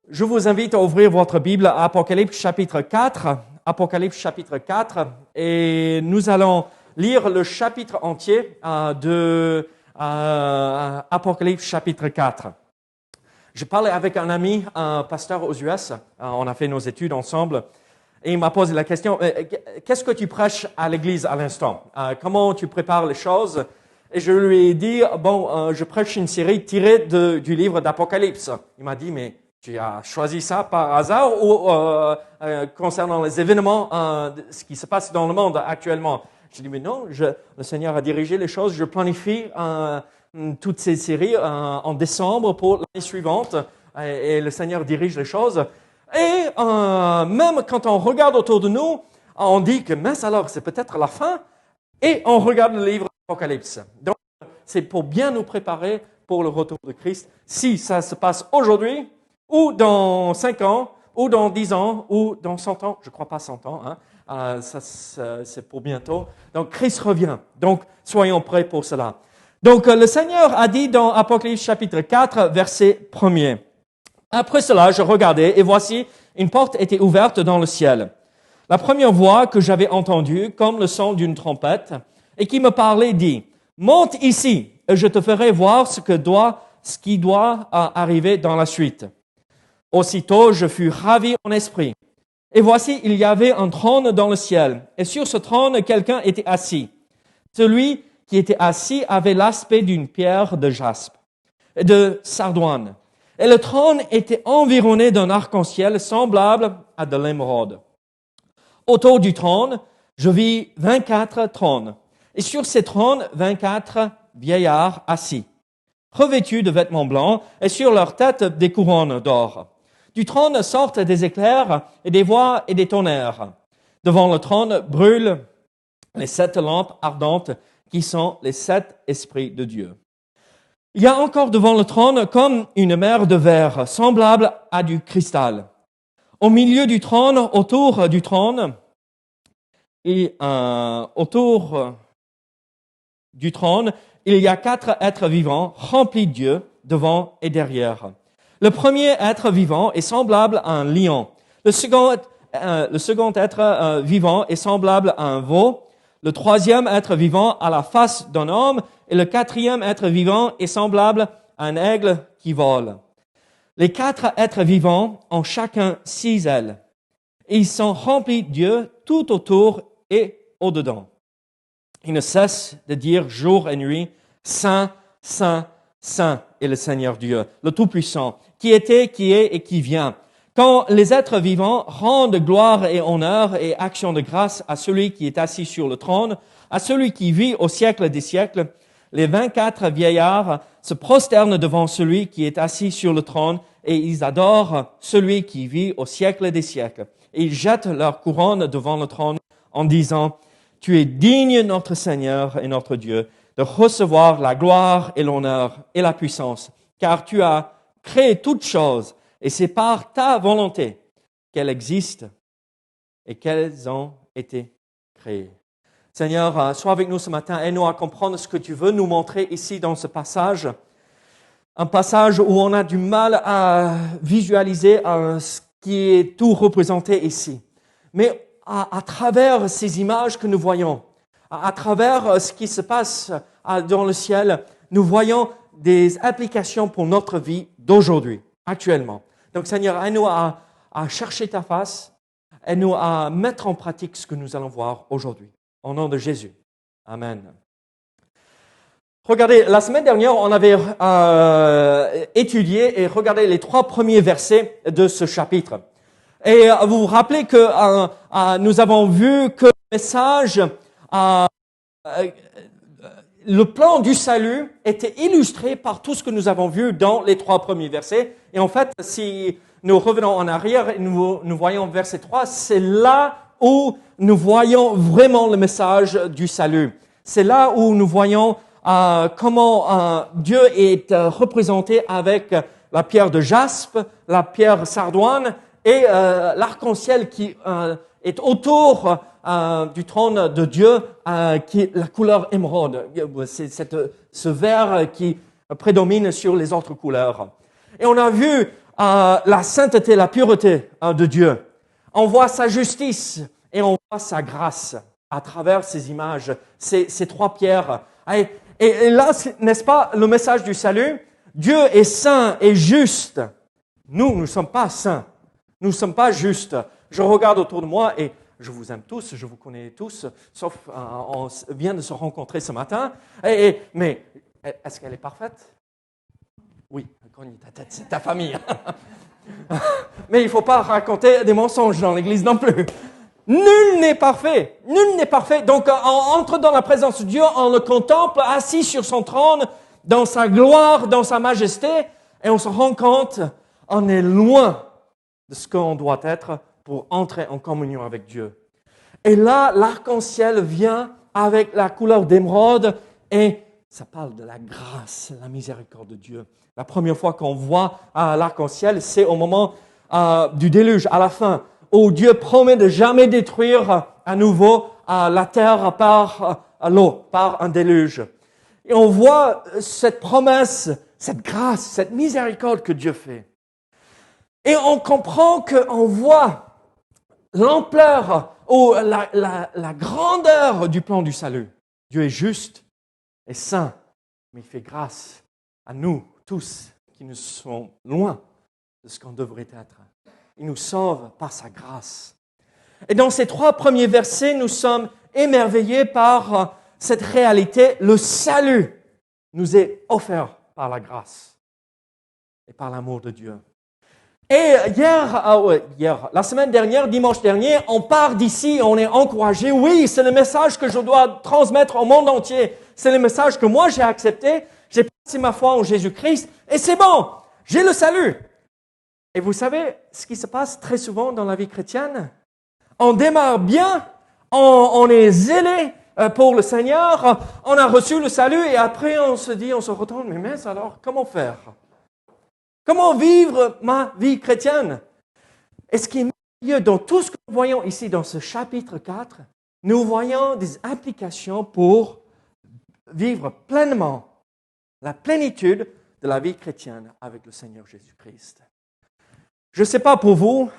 Je vous invite à ouvrir votre Bible à Apocalypse chapitre 4. Apocalypse chapitre 4. Et nous allons lire le chapitre entier de Apocalypse chapitre 4. Je parlais avec un ami, un pasteur aux US. On a fait nos études ensemble. Et il m'a posé la question, qu'est-ce que tu prêches à l'église à l'instant? Comment tu prépares les choses? Et je lui ai dit, je prêche une série tirée du livre d'Apocalypse. Il m'a dit, mais tu as choisi ça par hasard ou concernant les événements, ce qui se passe dans le monde actuellement? Je dis, mais non, le Seigneur a dirigé les choses. Je planifie toutes ces séries en décembre pour l'année suivante. Et le Seigneur dirige les choses. Et même quand on regarde autour de nous, on dit que, mince alors, c'est peut-être la fin. Et on regarde le livre d'Apocalypse. Donc, c'est pour bien nous préparer pour le retour de Christ. Si ça se passe aujourd'hui, ou dans 5 ans, ou dans 10 ans, ou dans 100 ans. Je ne crois pas 100 ans, c'est pour bientôt. Donc, Christ revient. Donc, soyons prêts pour cela. Donc, le Seigneur a dit dans Apocalypse chapitre 4, verset 1er. Après cela, je regardais, et voici, une porte était ouverte dans le ciel. La première voix que j'avais entendue, comme le son d'une trompette, et qui me parlait, dit, « Monte ici, et je te ferai voir ce qui doit arriver dans la suite. » Aussitôt, je fus ravi en esprit. Et voici, il y avait un trône dans le ciel, et sur ce trône, quelqu'un était assis. Celui qui était assis avait l'aspect d'une pierre de jaspe et de sardoine. Et le trône était environné d'un arc-en-ciel semblable à de l'émeraude. Autour du trône, je vis 24 trônes. Et sur ces trônes, 24 vieillards assis, revêtus de vêtements blancs, et sur leurs têtes des couronnes d'or. Du trône sortent des éclairs et des voix et des tonnerres. Devant le trône brûlent les 7 lampes ardentes qui sont les 7 esprits de Dieu. Il y a encore devant le trône comme une mer de verre, semblable à du cristal. Au milieu du trône, autour du trône, il y a 4 êtres vivants remplis de Dieu devant et derrière. Le premier être vivant est semblable à un lion. Le second être vivant est semblable à un veau. Le troisième être vivant a la face d'un homme. Et le quatrième être vivant est semblable à un aigle qui vole. Les 4 êtres vivants ont chacun 6 ailes. Et ils sont remplis de Dieu tout autour et au-dedans. Ils ne cessent de dire jour et nuit, Saint, Saint, Saint est le Seigneur Dieu, le Tout-Puissant, qui était, qui est et qui vient. Quand les êtres vivants rendent gloire et honneur et action de grâce à celui qui est assis sur le trône, à celui qui vit au siècle des siècles, les 24 vieillards se prosternent devant celui qui est assis sur le trône et ils adorent celui qui vit au siècle des siècles. Et ils jettent leur couronne devant le trône en disant, « Tu es digne, notre Seigneur et notre Dieu, de recevoir la gloire et l'honneur et la puissance, car tu as créé toutes choses et c'est par ta volonté qu'elles existent et qu'elles ont été créées. » Seigneur, sois avec nous ce matin, aide-nous à comprendre ce que tu veux nous montrer ici dans ce passage. Un passage où on a du mal à visualiser ce qui est tout représenté ici. Mais à travers ces images que nous voyons, à travers ce qui se passe dans le ciel, nous voyons des applications pour notre vie d'aujourd'hui, actuellement. Donc Seigneur, aide-nous à chercher ta face, aide-nous à mettre en pratique ce que nous allons voir aujourd'hui. Au nom de Jésus. Amen. Regardez, la semaine dernière, on avait étudié et regardé les 3 premiers versets de ce chapitre. Et vous vous rappelez que nous avons vu que le message, le plan du salut était illustré par tout ce que nous avons vu dans les 3 premiers versets. Et en fait, si nous revenons en arrière et nous voyons verset 3, c'est là où nous voyons vraiment le message du salut. C'est là où nous voyons comment Dieu est représenté avec la pierre de jaspe, la pierre sardoine et l'arc-en-ciel qui est autour du trône de Dieu, qui est la couleur émeraude. C'est ce vert qui prédomine sur les autres couleurs. Et on a vu la sainteté, la pureté de Dieu. On voit sa justice et on voit sa grâce à travers ces images, ces trois pierres. Et là, n'est-ce pas le message du salut? Dieu est saint et juste. Nous ne sommes pas saints. Nous ne sommes pas justes. Je regarde autour de moi et je vous aime tous, je vous connais tous, sauf on vient de se rencontrer ce matin. Mais est-ce qu'elle est parfaite? Oui, cogne ta tête, c'est ta famille. Mais il ne faut pas raconter des mensonges dans l'Église non plus. Nul n'est parfait. Nul n'est parfait. Donc, on entre dans la présence de Dieu, on le contemple assis sur son trône, dans sa gloire, dans sa majesté, et on se rend compte, on est loin de ce qu'on doit être pour entrer en communion avec Dieu. Et là, l'arc-en-ciel vient avec la couleur d'émeraude et ça parle de la grâce, la miséricorde de Dieu. La première fois qu'on voit l'arc-en-ciel, c'est au moment du déluge, à la fin, où Dieu promet de jamais détruire à nouveau la terre par l'eau, par un déluge. Et on voit cette promesse, cette grâce, cette miséricorde que Dieu fait. Et on comprend qu'on voit l'ampleur ou la grandeur du plan du salut. Dieu est juste et saint, mais il fait grâce à nous tous qui nous sommes loin de ce qu'on devrait être. Il nous sauve par sa grâce. Et dans ces trois premiers versets, nous sommes émerveillés par cette réalité. Le salut nous est offert par la grâce et par l'amour de Dieu. Et la semaine dernière, dimanche dernier, on part d'ici, on est encouragé. Oui, c'est le message que je dois transmettre au monde entier. C'est le message que moi j'ai accepté. J'ai placé ma foi en Jésus-Christ et c'est bon, j'ai le salut. Et vous savez ce qui se passe très souvent dans la vie chrétienne? On démarre bien, on est zélé pour le Seigneur, on a reçu le salut et après on se retourne, mais mince alors, comment faire? Comment vivre ma vie chrétienne? Et ce qui est merveilleux dans tout ce que nous voyons ici dans ce chapitre 4, nous voyons des implications pour vivre pleinement la plénitude de la vie chrétienne avec le Seigneur Jésus-Christ. Je ne sais pas pour vous,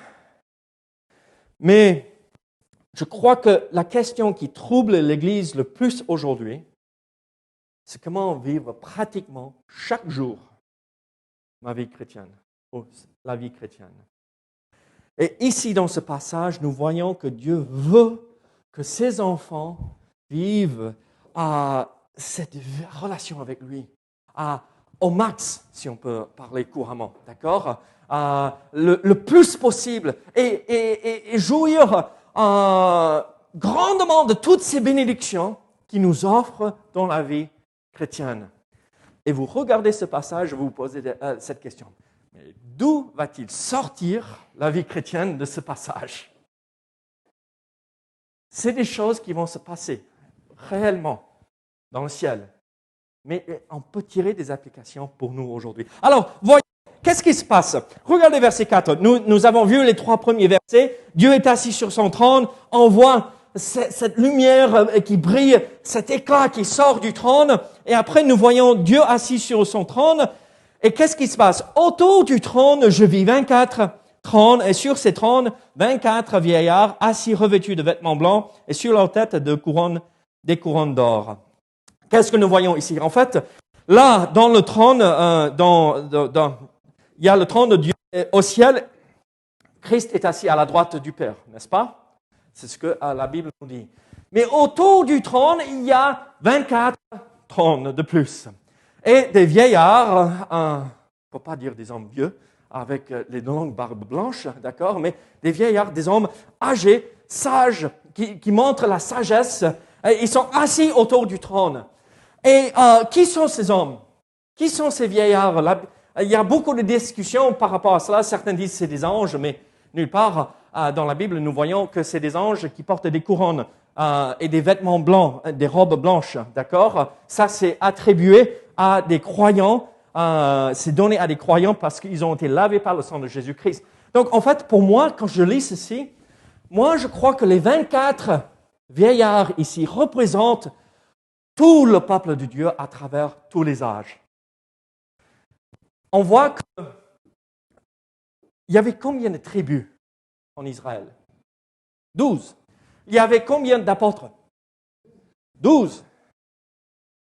mais je crois que la question qui trouble l'Église le plus aujourd'hui, c'est comment vivre pratiquement chaque jour ma vie chrétienne, la vie chrétienne. Et ici, dans ce passage, nous voyons que Dieu veut que ses enfants vivent cette relation avec lui, au max, si on peut parler couramment, d'accord? Le plus possible et jouir grandement de toutes ces bénédictions qu'il nous offre dans la vie chrétienne. Et vous regardez ce passage, vous vous posez cette question. Mais d'où va-t-il sortir la vie chrétienne de ce passage? C'est des choses qui vont se passer réellement dans le ciel. Mais on peut tirer des applications pour nous aujourd'hui. Alors, voyons, qu'est-ce qui se passe? Regardez verset 4. Nous avons vu les trois premiers versets. Dieu est assis sur son trône. On voit cette lumière qui brille, cet éclat qui sort du trône. Et après, nous voyons Dieu assis sur son trône. Et qu'est-ce qui se passe? Autour du trône, je vis 24 trônes. Et sur ces trônes, 24 vieillards assis revêtus de vêtements blancs. Et sur leur tête, des couronnes d'or. Qu'est-ce que nous voyons ici? En fait, là, dans le trône, il y a le trône de Dieu au ciel. Christ est assis à la droite du Père, n'est-ce pas? C'est ce que la Bible nous dit. Mais autour du trône, il y a 24 trônes de plus. Et des vieillards, il ne faut pas dire des hommes vieux, avec les longues barbes blanches, d'accord? Mais des vieillards, des hommes âgés, sages, qui montrent la sagesse. Et ils sont assis autour du trône. Et qui sont ces hommes? Qui sont ces vieillards? Il y a beaucoup de discussions par rapport à cela. Certains disent que c'est des anges, mais nulle part dans la Bible, nous voyons que c'est des anges qui portent des couronnes et des vêtements blancs, des robes blanches, d'accord? Ça, c'est attribué à des croyants, c'est donné à des croyants parce qu'ils ont été lavés par le sang de Jésus-Christ. Donc, en fait, pour moi, quand je lis ceci, moi, je crois que les 24 vieillards ici représentent tout le peuple de Dieu à travers tous les âges. On voit que il y avait combien de tribus en Israël? 12. Il y avait combien d'apôtres? 12.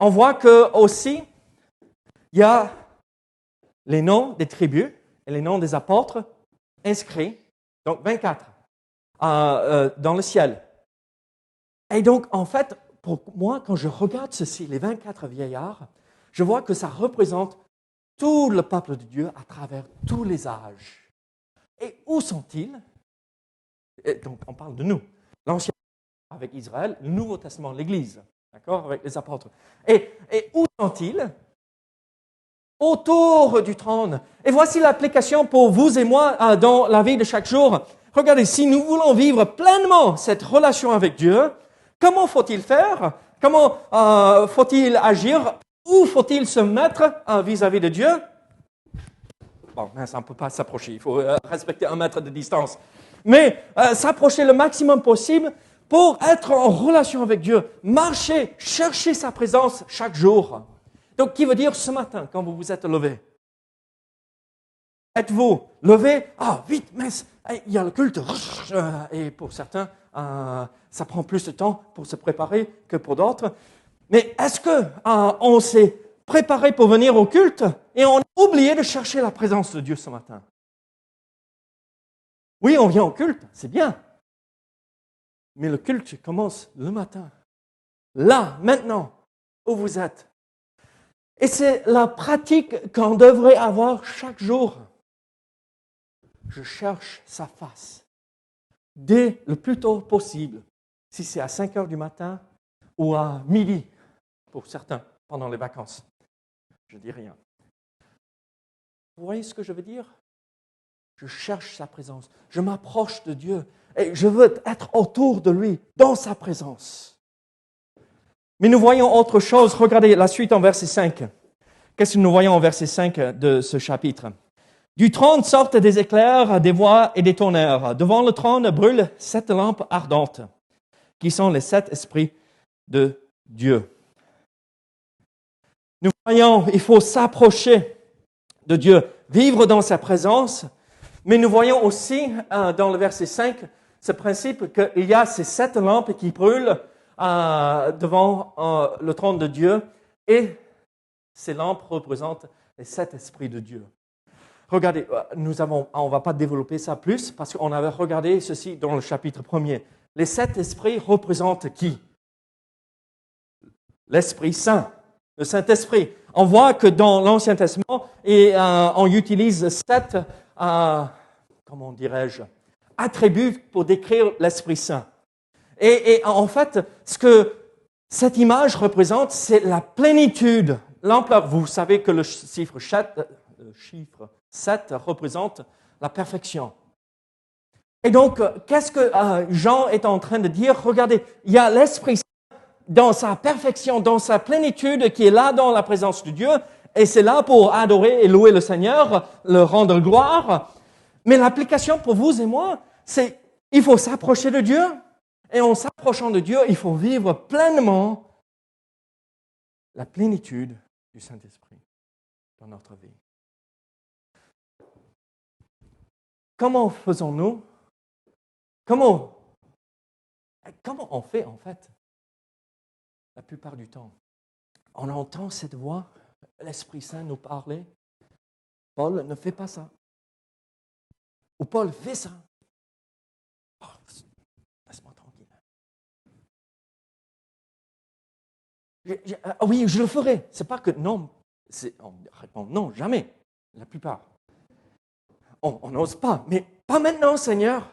On voit que aussi, il y a les noms des tribus et les noms des apôtres inscrits, donc 24, dans le ciel. Et donc, en fait, pour moi, quand je regarde ceci, les 24 vieillards, je vois que ça représente tout le peuple de Dieu à travers tous les âges. Et où sont-ils? Et donc, on parle de nous. L'Ancien avec Israël, le Nouveau Testament, l'Église, d'accord, avec les apôtres. Et où sont-ils? Autour du trône. Et voici l'application pour vous et moi dans la vie de chaque jour. Regardez, si nous voulons vivre pleinement cette relation avec Dieu, comment faut-il faire? Comment faut-il agir? Où faut-il se mettre vis-à-vis de Dieu? Bon, ça ne peut pas s'approcher, il faut respecter 1 mètre de distance. Mais s'approcher le maximum possible pour être en relation avec Dieu, marcher, chercher sa présence chaque jour. Donc, qui veut dire ce matin, quand vous vous êtes levé? Êtes-vous levé? Ah, vite, mince, il y a le culte. Et pour certains, ça prend plus de temps pour se préparer que pour d'autres. Mais est-ce qu'on s'est préparé pour venir au culte et on a oublié de chercher la présence de Dieu ce matin? Oui, on vient au culte, c'est bien. Mais le culte commence le matin. Là, maintenant, où vous êtes. Et c'est la pratique qu'on devrait avoir chaque jour. Je cherche sa face dès le plus tôt possible, si c'est à 5 heures du matin ou à midi, pour certains, pendant les vacances. Je ne dis rien. Vous voyez ce que je veux dire? Je cherche sa présence, je m'approche de Dieu et je veux être autour de lui, dans sa présence. Mais nous voyons autre chose. Regardez la suite en verset 5. Qu'est-ce que nous voyons en verset 5 de ce chapitre? Du trône sortent des éclairs, des voix et des tonnerres. Devant le trône brûlent 7 lampes ardentes, qui sont les 7 esprits de Dieu. Nous voyons, il faut s'approcher de Dieu, vivre dans sa présence, mais nous voyons aussi dans le verset 5 ce principe qu'il y a ces 7 lampes qui brûlent devant le trône de Dieu et ces lampes représentent les 7 esprits de Dieu. Regardez, on ne va pas développer ça plus parce qu'on avait regardé ceci dans le chapitre 1er. Les 7 esprits représentent qui? L'Esprit Saint, le Saint-Esprit. On voit que dans l'Ancien Testament, on utilise 7, comment dirais-je, attributs pour décrire l'Esprit Saint. Et en fait, ce que cette image représente, c'est la plénitude, l'ampleur. Vous savez que le chiffre 7 représente la perfection. Et donc, qu'est-ce que Jean est en train de dire? Regardez, il y a l'Esprit Saint dans sa perfection, dans sa plénitude, qui est là dans la présence de Dieu, et c'est là pour adorer et louer le Seigneur, le rendre gloire. Mais l'application pour vous et moi, c'est il faut s'approcher de Dieu, et en s'approchant de Dieu, il faut vivre pleinement la plénitude du Saint-Esprit dans notre vie. Comment faisons-nous? Comment on fait en fait? La plupart du temps, on entend cette voix, l'Esprit Saint nous parler. Paul ne fait pas ça. Ou Paul fait ça. Oh, laisse-moi tranquille. Oui, je le ferai. C'est pas que non. On répond non, jamais. La plupart. On n'ose pas. Mais pas maintenant, Seigneur.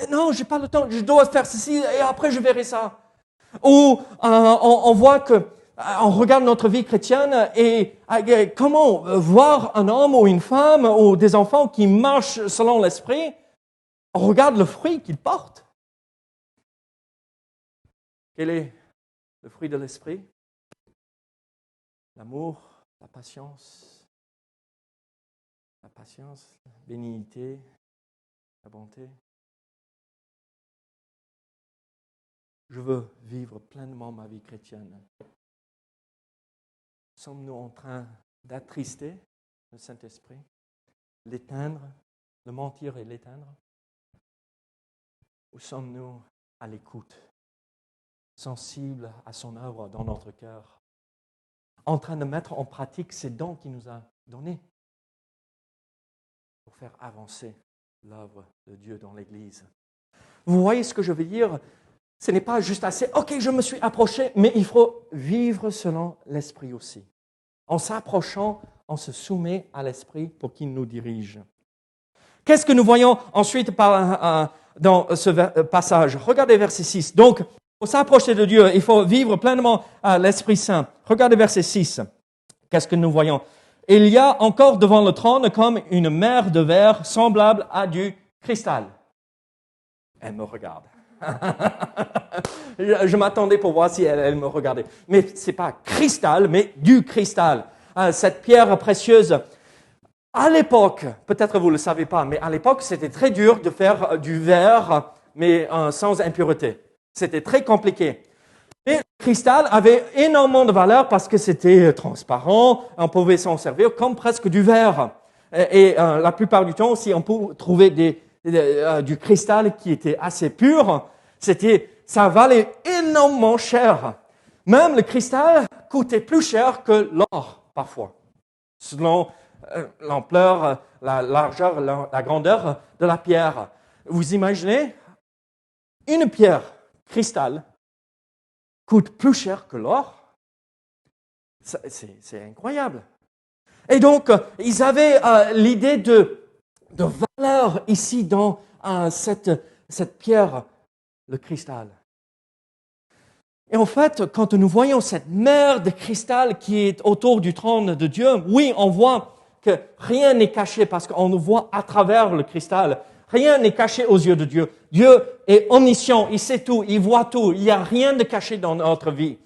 Non, j'ai pas le temps. Je dois faire ceci et après je verrai ça. Ou on voit que on regarde notre vie chrétienne et comment voir un homme ou une femme ou des enfants qui marchent selon l'esprit, on regarde le fruit qu'ils portent. Quel est le fruit de l'esprit? L'amour, la patience, la bénignité, la bonté. Je veux vivre pleinement ma vie chrétienne. Sommes-nous en train d'attrister le Saint-Esprit? l'éteindre, le mentir et l'éteindre? Ou sommes-nous à l'écoute, sensibles à son œuvre dans notre cœur, en train de mettre en pratique ces dons qu'il nous a donnés pour faire avancer l'œuvre de Dieu dans l'Église? Vous voyez ce que je veux dire? Ce n'est pas juste assez, OK, je me suis approché, mais il faut vivre selon l'Esprit aussi. En s'approchant, on se soumet à l'Esprit pour qu'il nous dirige. Qu'est-ce que nous voyons ensuite dans ce passage? Regardez verset 6. Donc, pour s'approcher de Dieu, il faut vivre pleinement à l'Esprit Saint. Regardez verset 6. Qu'est-ce que nous voyons? Il y a encore devant le trône comme une mer de verre semblable à du cristal. Elle me regarde. Je m'attendais pour voir si elle me regardait. Mais ce n'est pas cristal, mais du cristal. Cette pierre précieuse. À l'époque, peut-être vous ne le savez pas, mais à l'époque, c'était très dur de faire du verre, mais sans impureté. C'était très compliqué. Et le cristal avait énormément de valeur parce que c'était transparent, on pouvait s'en servir comme presque du verre. Et la plupart du temps, si on peut trouver du cristal qui était assez pur, ça valait énormément cher. Même le cristal coûtait plus cher que l'or, parfois, selon l'ampleur, la largeur, la grandeur de la pierre. Vous imaginez, une pierre cristal coûte plus cher que l'or? C'est incroyable. Et donc, ils avaient l'idée de valeur ici dans cette pierre, le cristal. Et en fait, quand nous voyons cette mer de cristal qui est autour du trône de Dieu, oui, on voit que rien n'est caché parce qu'on nous voit à travers le cristal. Rien n'est caché aux yeux de Dieu. Dieu est omniscient, il sait tout, il voit tout. Il n'y a rien de caché dans notre vie.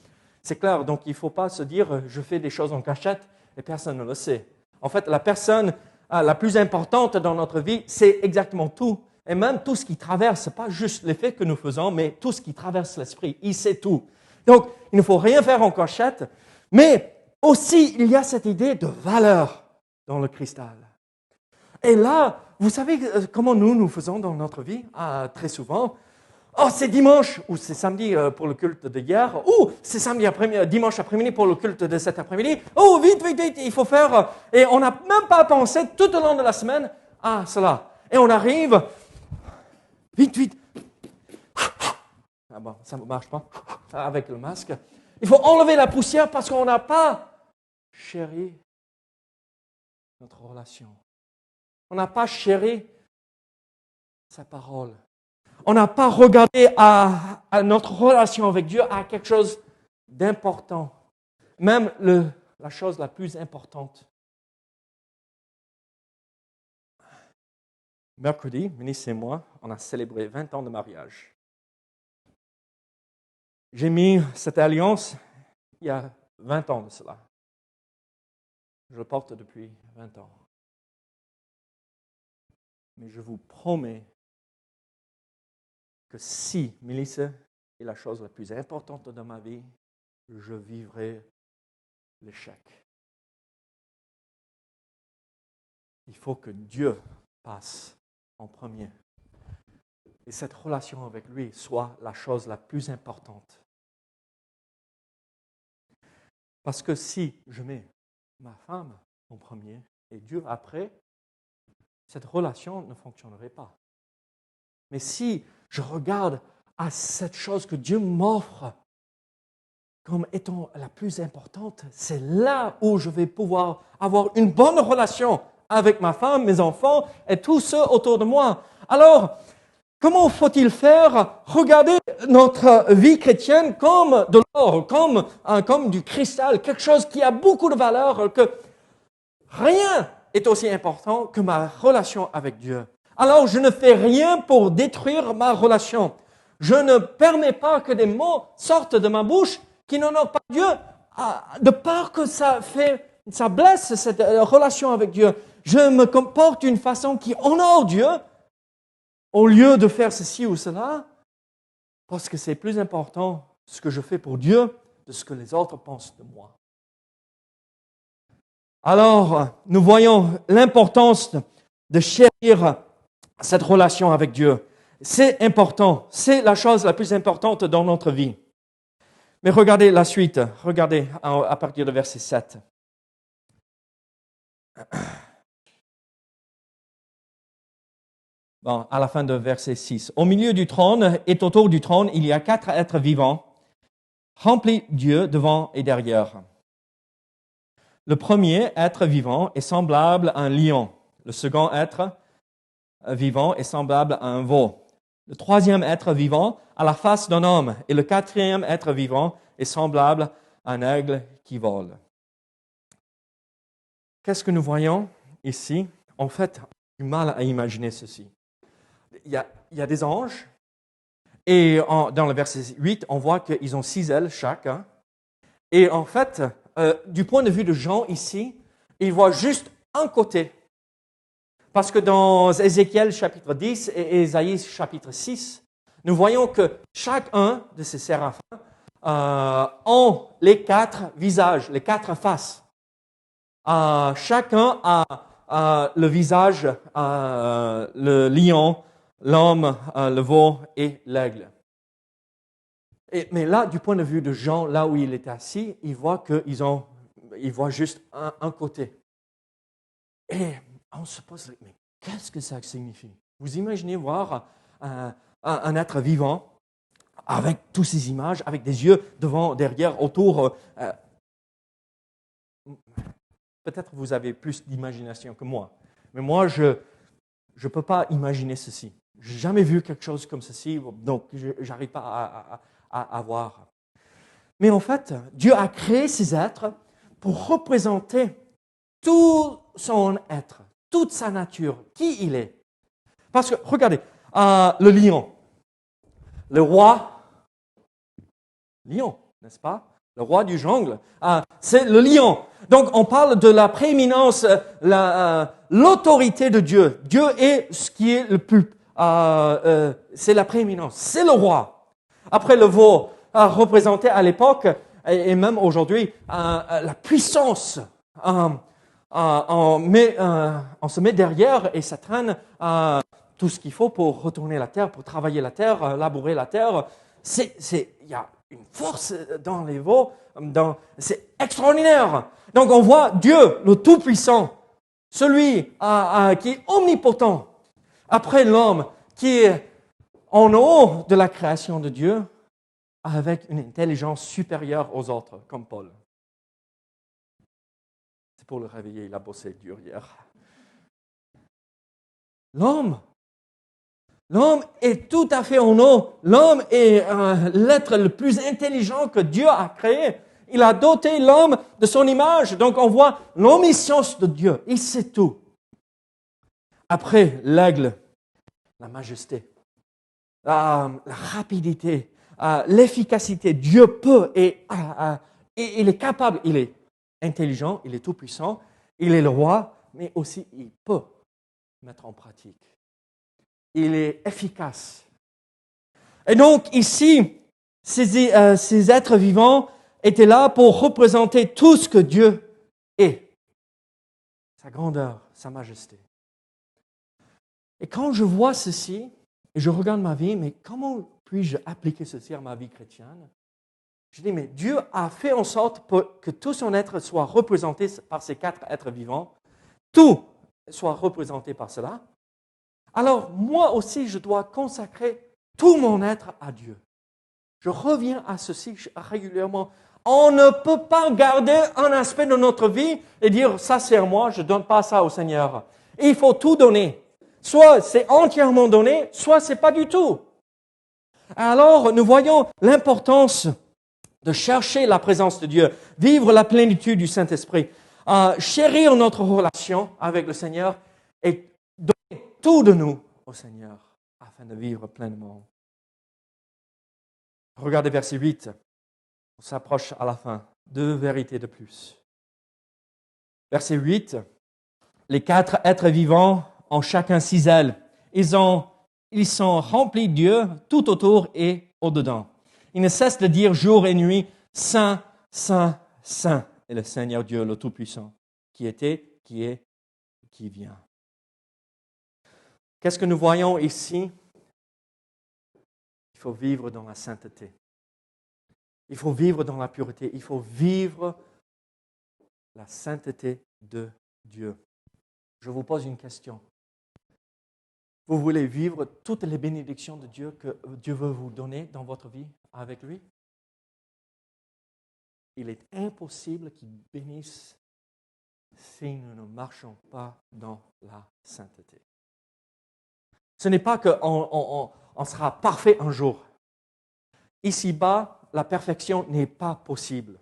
C'est clair, donc il ne faut pas se dire « je fais des choses en cachette » et personne ne le sait. En fait, la personne la plus importante dans notre vie, c'est exactement tout. Et même tout ce qui traverse, pas juste les faits que nous faisons, mais tout ce qui traverse l'esprit. Il sait tout. Donc, il ne faut rien faire en cachette, mais aussi, il y a cette idée de valeur dans le cristal. Et là, vous savez comment nous faisons dans notre vie très souvent? Oh, c'est dimanche, ou c'est samedi pour le culte de hier, ou c'est dimanche après-midi pour le culte de cet après-midi. Oh, vite, vite, vite, il faut faire. Et on n'a même pas pensé tout au long de la semaine à cela. Et on arrive, vite, vite. Ah bon, ça ne marche pas avec le masque. Il faut enlever la poussière parce qu'on n'a pas chéri notre relation. On n'a pas chéri sa parole. On n'a pas regardé à notre relation avec Dieu à quelque chose d'important. Même la chose la plus importante. Mercredi, Ministre et moi, on a célébré 20 ans de mariage. J'ai mis cette alliance il y a 20 ans de cela. Je le porte depuis 20 ans. Mais je vous promets que si Mélissa est la chose la plus importante de ma vie, je vivrai l'échec. Il faut que Dieu passe en premier. Et cette relation avec lui soit la chose la plus importante. Parce que si je mets ma femme en premier et Dieu après, cette relation ne fonctionnerait pas. Mais si je regarde à cette chose que Dieu m'offre comme étant la plus importante, c'est là où je vais pouvoir avoir une bonne relation avec ma femme, mes enfants et tous ceux autour de moi. Alors, comment faut-il faire? Regardez notre vie chrétienne comme de l'or, comme du cristal, quelque chose qui a beaucoup de valeur, que rien est aussi important que ma relation avec Dieu. Alors, je ne fais rien pour détruire ma relation. Je ne permets pas que des mots sortent de ma bouche qui n'honorent pas Dieu, de peur que ça blesse cette relation avec Dieu. Je me comporte d'une façon qui honore Dieu, au lieu de faire ceci ou cela, parce que c'est plus important ce que je fais pour Dieu de ce que les autres pensent de moi. Alors, nous voyons l'importance de chérir cette relation avec Dieu. C'est important, c'est la chose la plus importante dans notre vie. Mais regardez la suite, regardez à partir de verset 7. Bon, à la fin de verset 6. Au milieu du trône et autour du trône, il y a 4 êtres vivants, remplis Dieu devant et derrière. Le premier être vivant est semblable à un lion. Le second être vivant est semblable à un veau. Le troisième être vivant a la face d'un homme. Et le quatrième être vivant est semblable à un aigle qui vole. Qu'est-ce que nous voyons ici? En fait, on a du mal à imaginer ceci. Il y a des anges. Et dans le verset 8, on voit qu'ils ont 6 ailes chacun. Et en fait, du point de vue de Jean ici, il voit juste un côté. Parce que dans Ézéchiel chapitre 10 et Ésaïe chapitre 6, nous voyons que chacun de ces séraphins ont les 4 visages, les 4 faces. Chacun a le visage, le lion, l'homme, le veau et l'aigle. Mais là, du point de vue de Jean, là où il est assis, il voit juste un côté. Et on se pose, mais qu'est-ce que ça signifie? Vous imaginez voir un être vivant avec toutes ces images, avec des yeux devant, derrière, autour. Peut-être vous avez plus d'imagination que moi, mais moi, je ne peux pas imaginer ceci. Je n'ai jamais vu quelque chose comme ceci, donc je n'arrive pas à voir. Mais en fait, Dieu a créé ces êtres pour représenter tout son être, toute sa nature, qui il est. Parce que, regardez, le lion, le roi, lion, n'est-ce pas? Le roi du jungle, c'est le lion. Donc, on parle de la prééminence, l'autorité de Dieu. Dieu est ce qui est le plus, c'est la prééminence, c'est le roi. Après, le veau représentait à l'époque, et même aujourd'hui, la puissance. On se met derrière et ça traîne tout ce qu'il faut pour retourner la terre, pour travailler la terre, labourer la terre. Il y a une force dans les veaux, c'est extraordinaire. Donc on voit Dieu, le Tout-Puissant, celui qui est omnipotent. Après l'homme qui est en haut de la création de Dieu, avec une intelligence supérieure aux autres, comme Paul. C'est pour le réveiller, il a bossé dur hier. L'homme est tout à fait en haut. L'homme est l'être le plus intelligent que Dieu a créé. Il a doté l'homme de son image. Donc on voit l'omniscience de Dieu. Il sait tout. Après, l'aigle, la majesté, la rapidité, l'efficacité. Dieu peut et il est capable, il est intelligent, il est tout puissant, il est le roi, mais aussi il peut mettre en pratique. Il est efficace. Et donc ici, ces êtres vivants étaient là pour représenter tout ce que Dieu est. Sa grandeur, sa majesté. Et quand je vois ceci, et je regarde ma vie, mais comment puis-je appliquer ceci à ma vie chrétienne? Je dis, mais Dieu a fait en sorte que tout son être soit représenté par ces 4 êtres vivants. Tout soit représenté par cela. Alors, moi aussi, je dois consacrer tout mon être à Dieu. Je reviens à ceci régulièrement. On ne peut pas garder un aspect de notre vie et dire, ça c'est à moi, je ne donne pas ça au Seigneur. Il faut tout donner. Soit c'est entièrement donné, soit c'est pas du tout. Alors, nous voyons l'importance de chercher la présence de Dieu, vivre la plénitude du Saint-Esprit, chérir notre relation avec le Seigneur et donner tout de nous au Seigneur afin de vivre pleinement. Regardez verset 8, on s'approche à la fin, 2 vérités de plus. Verset 8, les 4 êtres vivants ont chacun 6 ailes. Ils sont remplis de Dieu tout autour et au-dedans. Ils ne cessent de dire jour et nuit, Saint, Saint, Saint est le Seigneur Dieu, le Tout-Puissant, qui était, qui est, qui vient. Qu'est-ce que nous voyons ici? Il faut vivre dans la sainteté. Il faut vivre dans la pureté. Il faut vivre la sainteté de Dieu. Je vous pose une question. Vous voulez vivre toutes les bénédictions de Dieu que Dieu veut vous donner dans votre vie avec lui? Il est impossible qu'il bénisse si nous ne marchons pas dans la sainteté. Ce n'est pas qu'on sera parfait un jour. Ici-bas, la perfection n'est pas possible.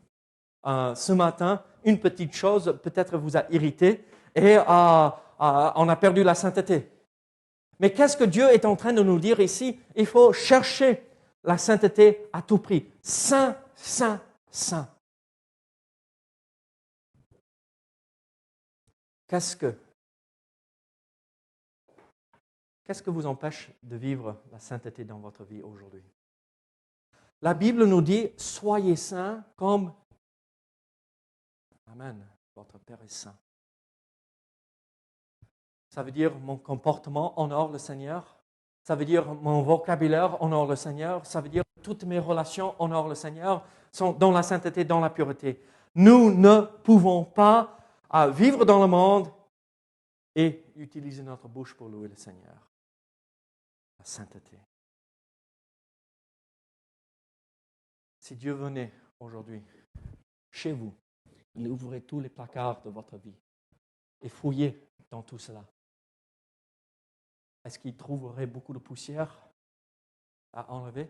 Ce matin, une petite chose peut-être vous a irrité et on a perdu la sainteté. Mais qu'est-ce que Dieu est en train de nous dire ici? Il faut chercher la sainteté à tout prix. Saint, saint, saint. Qu'est-ce que vous empêche de vivre la sainteté dans votre vie aujourd'hui? La Bible nous dit, soyez saints comme, Amen, votre Père est saint. Ça veut dire mon comportement honore le Seigneur. Ça veut dire mon vocabulaire honore le Seigneur. Ça veut dire toutes mes relations honorent le Seigneur, sont dans la sainteté, dans la pureté. Nous ne pouvons pas vivre dans le monde et utiliser notre bouche pour louer le Seigneur. La sainteté. Si Dieu venait aujourd'hui chez vous, il ouvrait tous les placards de votre vie et fouillait dans tout cela. Est-ce qu'il trouverait beaucoup de poussière à enlever?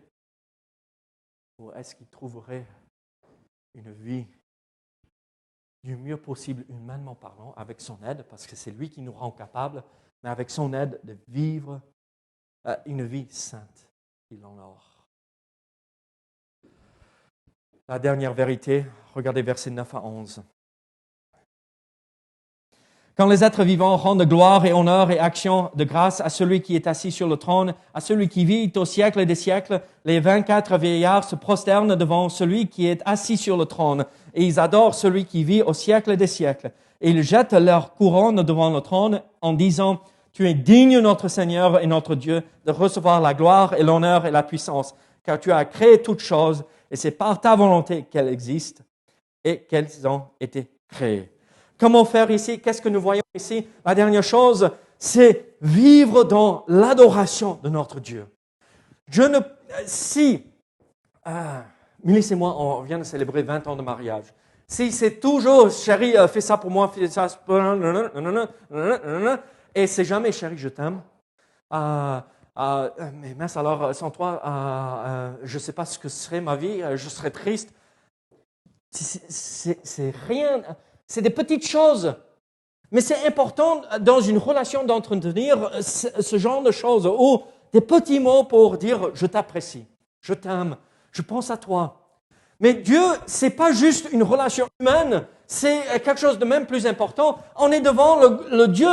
Ou est-ce qu'il trouverait une vie du mieux possible, humainement parlant, avec son aide, parce que c'est lui qui nous rend capables, mais avec son aide de vivre une vie sainte qu'il honore. La dernière vérité, regardez versets 9 à 11. Quand les êtres vivants rendent gloire et honneur et action de grâce à celui qui est assis sur le trône, à celui qui vit au siècle des siècles, les 24 vieillards se prosternent devant celui qui est assis sur le trône, et ils adorent celui qui vit au siècle des siècles. Et ils jettent leur couronne devant le trône en disant, « Tu es digne, notre Seigneur et notre Dieu, de recevoir la gloire et l'honneur et la puissance, car tu as créé toutes choses, et c'est par ta volonté qu'elles existent et qu'elles ont été créées. » Comment faire ici? Qu'est-ce que nous voyons ici? La dernière chose, c'est vivre dans l'adoration de notre Dieu. Mélisse et moi, on vient de célébrer 20 ans de mariage. Si c'est toujours, chérie, fais ça pour moi, fais ça, et c'est jamais, chérie, je t'aime. Mais mince, alors, sans toi, je ne sais pas ce que serait ma vie, je serais triste. C'est rien. C'est des petites choses, mais c'est important dans une relation d'entretenir ce genre de choses, ou des petits mots pour dire « je t'apprécie, je t'aime, je pense à toi ». Mais Dieu, ce n'est pas juste une relation humaine, c'est quelque chose de même plus important. On est devant le Dieu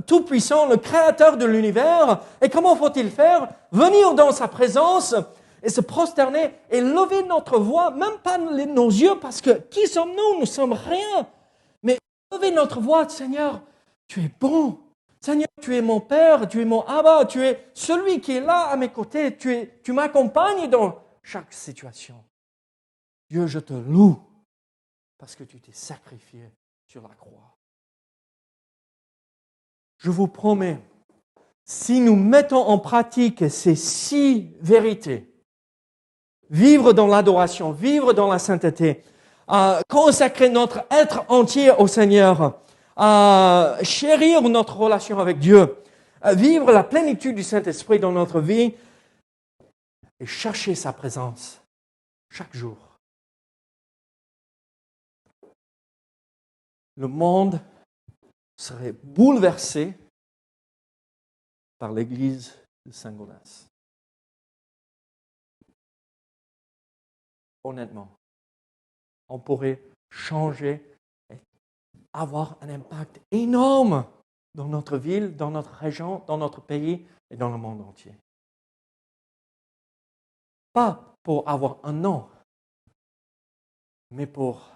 tout-puissant, le créateur de l'univers, et comment faut-il faire? Venir dans sa présence et se prosterner et lever notre voix, même pas nos yeux, parce que qui sommes-nous? Nous sommes rien. Levez notre voix, Seigneur, tu es bon. Seigneur, tu es mon Père, tu es mon Abba, tu es celui qui est là à mes côtés. Tu m'accompagnes dans chaque situation. Dieu, je te loue parce que tu t'es sacrifié sur la croix. Je vous promets, si nous mettons en pratique ces 6 vérités, vivre dans l'adoration, vivre dans la sainteté, consacrer notre être entier au Seigneur, chérir notre relation avec Dieu, vivre la plénitude du Saint-Esprit dans notre vie et chercher sa présence chaque jour. Le monde serait bouleversé par l'Église de Saint-Gaudens. Honnêtement. On pourrait changer et avoir un impact énorme dans notre ville, dans notre région, dans notre pays et dans le monde entier. Pas pour avoir un nom, mais pour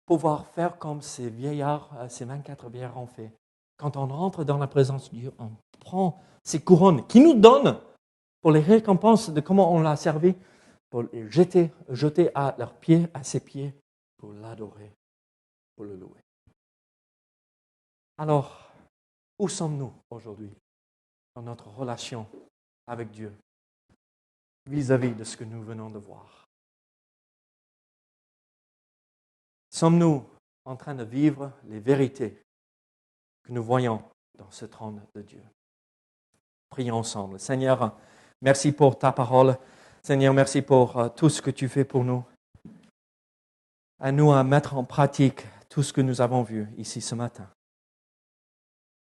pouvoir faire comme ces vieillards, ces 24 vieillards ont fait. Quand on rentre dans la présence de Dieu, on prend ces couronnes qu'il nous donne pour les récompenses de comment on l'a servi, pour les jeter à leurs pieds, à ses pieds, pour l'adorer, pour le louer. Alors, où sommes-nous aujourd'hui dans notre relation avec Dieu vis-à-vis de ce que nous venons de voir? Sommes-nous en train de vivre les vérités que nous voyons dans ce trône de Dieu? Prions ensemble. Seigneur, merci pour ta parole. Seigneur, merci pour tout ce que tu fais pour nous. À nous à mettre en pratique tout ce que nous avons vu ici ce matin.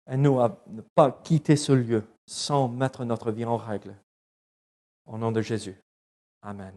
À nous à ne pas quitter ce lieu sans mettre notre vie en règle. Au nom de Jésus. Amen.